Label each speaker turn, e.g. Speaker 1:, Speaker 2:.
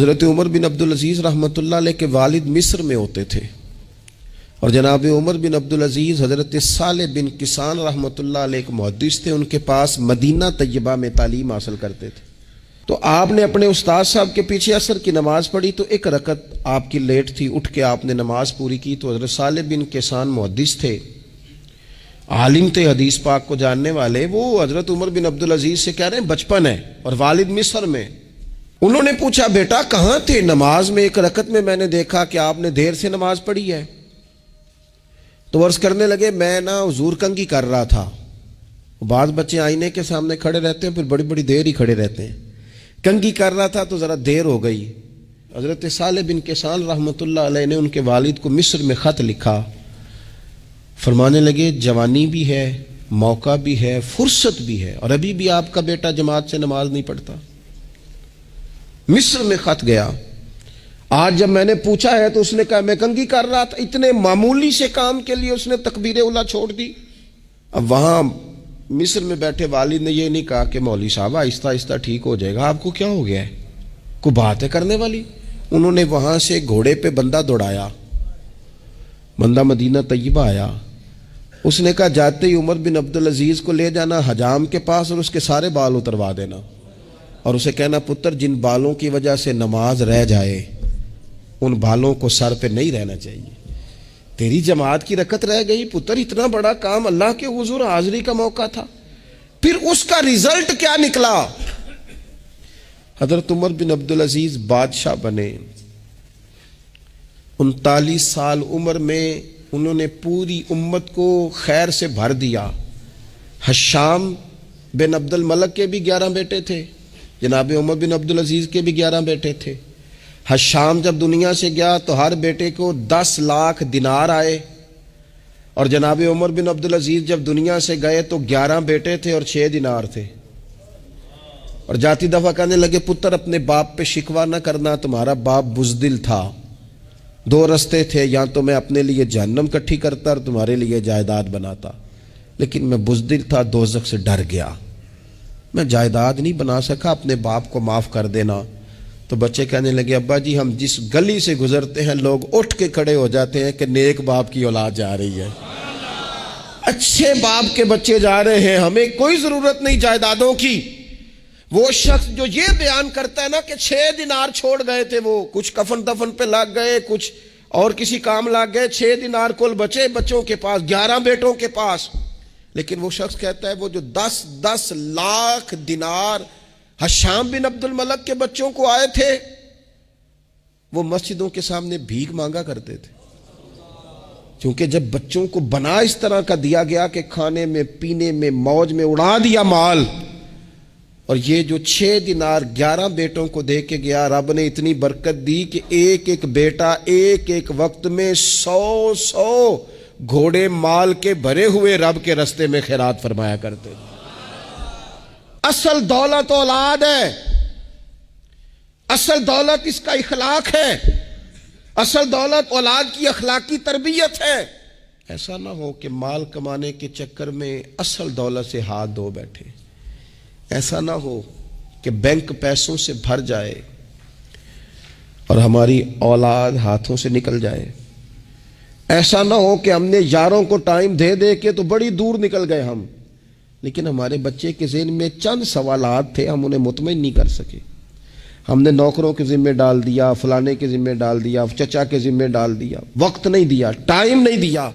Speaker 1: حضرت عمر بن عبدالعزیز رحمۃ اللہ علیہ کے والد مصر میں ہوتے تھے، اور جناب عمر بن عبدالعزیز حضرت صالح بن کسان رحمۃ اللہ علیہ کے محدث تھے، ان کے پاس مدینہ طیبہ میں تعلیم حاصل کرتے تھے۔ تو آپ نے اپنے استاد صاحب کے پیچھے عصر کی نماز پڑھی تو ایک رکعت آپ کی لیٹ تھی، اٹھ کے آپ نے نماز پوری کی تو حضرت صالح بن کسان محدث تھے، عالم تھے، حدیث پاک کو جاننے والے، وہ حضرت عمر بن عبدالعزیز سے کہہ رہے ہیں بچپن ہے اور والد مصر میں۔ انہوں نے پوچھا بیٹا کہاں تھے نماز میں؟ ایک رکعت میں نے دیکھا کہ آپ نے دیر سے نماز پڑھی ہے۔ تو عرض کرنے لگے میں حضور کنگھی کر رہا تھا۔ بعض بچے آئینے کے سامنے کھڑے رہتے ہیں، پھر بڑی بڑی دیر ہی کھڑے رہتے ہیں۔ کنگھی کر رہا تھا تو ذرا دیر ہو گئی۔ حضرت صالح بن کسان رحمۃ اللہ علیہ نے ان کے والد کو مصر میں خط لکھا، فرمانے لگے جوانی بھی ہے، موقع بھی ہے، فرصت بھی ہے، اور ابھی بھی آپ کا بیٹا جماعت سے نماز نہیں پڑھتا۔ مصر میں خط گیا۔ آج جب میں نے پوچھا ہے تو اس نے کہا میں کنگھی کر رہا تھا۔ اتنے معمولی سے کام کے لیے اس نے تکبیر اولیٰ چھوڑ دی۔ اب وہاں مصر میں بیٹھے والد نے یہ نہیں کہا کہ مولوی صاحب آہستہ آہستہ ٹھیک ہو جائے گا، آپ کو کیا ہو گیا ہے، کوئی بات ہے کرنے والی؟ انہوں نے وہاں سے گھوڑے پہ بندہ دوڑایا، بندہ مدینہ طیبہ آیا۔ اس نے کہا جاتے ہی عمر بن عبدالعزیز کو لے جانا حجام کے پاس اور اس کے سارے بال اتروا دینا، اور اسے کہنا پتر جن بالوں کی وجہ سے نماز رہ جائے ان بالوں کو سر پہ نہیں رہنا چاہیے، تیری جماعت کی رکعت رہ گئی پتر، اتنا بڑا کام اللہ کے حضور حاضری کا موقع تھا۔ پھر اس کا ریزلٹ کیا نکلا؟ حضرت عمر بن عبدالعزیز بادشاہ بنے، 39 سال عمر میں انہوں نے پوری امت کو خیر سے بھر دیا۔ حشام بن عبد الملک کے بھی 11 بیٹے تھے، جناب عمر بن عبدالعزیز کے بھی 11 بیٹے تھے۔ حشام جب دنیا سے گیا تو ہر بیٹے کو 10 لاکھ دینار آئے، اور جناب عمر بن عبدالعزیز جب دنیا سے گئے تو 11 بیٹے تھے اور 6 دینار تھے۔ اور جاتی دفعہ کہنے لگے پتر اپنے باپ پہ شکوہ نہ کرنا، تمہارا باپ بزدل تھا، 2 رستے تھے، یا تو میں اپنے لیے جہنم کٹھی کرتا اور تمہارے لیے جائیداد بناتا، لیکن میں بزدل تھا، دوزخ سے ڈر گیا، میں جائیداد نہیں بنا سکا، اپنے باپ کو معاف کر دینا۔ تو بچے کہنے لگے ابا جی ہم جس گلی سے گزرتے ہیں لوگ اٹھ کے کھڑے ہو جاتے ہیں کہ نیک باپ کی اولاد جا رہی ہے، اچھے باپ کے بچے جا رہے ہیں، ہمیں کوئی ضرورت نہیں جائیدادوں کی۔ وہ شخص جو یہ بیان کرتا ہے نا کہ 6 دینار چھوڑ گئے تھے، وہ کچھ کفن دفن پہ لگ گئے، کچھ اور کسی کام لگ گئے، 6 دینار کل بچے بچوں کے پاس، 11 بیٹوں کے پاس۔ لیکن وہ شخص کہتا ہے وہ جو 10 لاکھ دینار حشام بن عبد الملک کے بچوں کو آئے تھے، وہ مسجدوں کے سامنے بھیک مانگا کرتے تھے، کیونکہ جب بچوں کو بنا اس طرح کا دیا گیا کہ کھانے میں پینے میں موج میں اڑا دیا مال، اور یہ جو 6 دینار 11 بیٹوں کو دے کے گیا، رب نے اتنی برکت دی کہ ایک ایک بیٹا ایک وقت میں 100 گھوڑے مال کے بھرے ہوئے رب کے رستے میں خیرات فرمایا کرتے تھے۔ اصل دولت اولاد ہے، اصل دولت اس کا اخلاق ہے، اصل دولت اولاد کی اخلاقی تربیت ہے۔ ایسا نہ ہو کہ مال کمانے کے چکر میں اصل دولت سے ہاتھ دھو بیٹھے، ایسا نہ ہو کہ بینک پیسوں سے بھر جائے اور ہماری اولاد ہاتھوں سے نکل جائے، ایسا نہ ہو کہ ہم نے یاروں کو ٹائم دے دے کے تو بڑی دور نکل گئے ہم، لیکن ہمارے بچے کے ذہن میں چند سوالات تھے، ہم انہیں مطمئن نہیں کر سکے، ہم نے نوکروں کے ذمہ ڈال دیا، فلانے کے ذمہ ڈال دیا، چچا کے ذمہ ڈال دیا، وقت نہیں دیا، ٹائم نہیں دیا۔